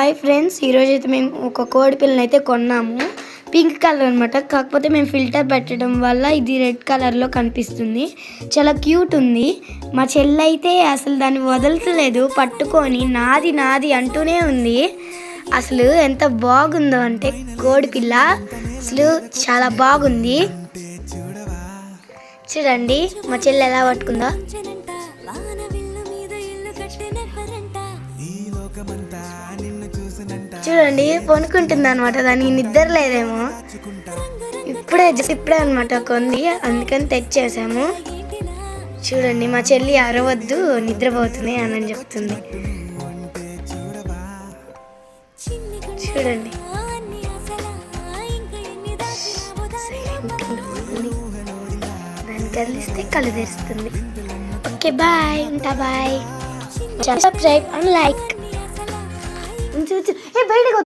Hi friends, ఈరోజైతే మేము ఒక కోడి పిల్లని అయితే కొన్నాము. పింక్ కలర్ అనమాట. కాకపోతే మేము ఫిల్టర్ పెట్టడం వల్ల ఇది రెడ్ కలర్లో కనిపిస్తుంది. చాలా క్యూట్ ఉంది. మా చెల్లి అయితే అసలు దాన్ని వదలట్లేదు, పట్టుకొని నాది నాది అంటూనే ఉంది. అసలు ఎంత బాగుందో అంటే కోడి పిల్ల అసలు చాలా బాగుంది. చూడండి మా చెల్లి ఎలా పట్టుకుందో. చూడండి పనుకుంటుంది అనమాట. దానికి నిద్ర లేదేమో. ఇప్పుడే అనమాట కొంది, అందుకని తెచ్చేసాము. చూడండి మా చెల్లి అరవద్దు, నిద్రపోతుంది అని చెప్తుంది. చూడండి దాన్ని కదిలిస్తే కళ్ళు తెరుస్తుంది. ఓకే బాయ్, ఉంటా బాయ్. Subscribe and like. బయటకు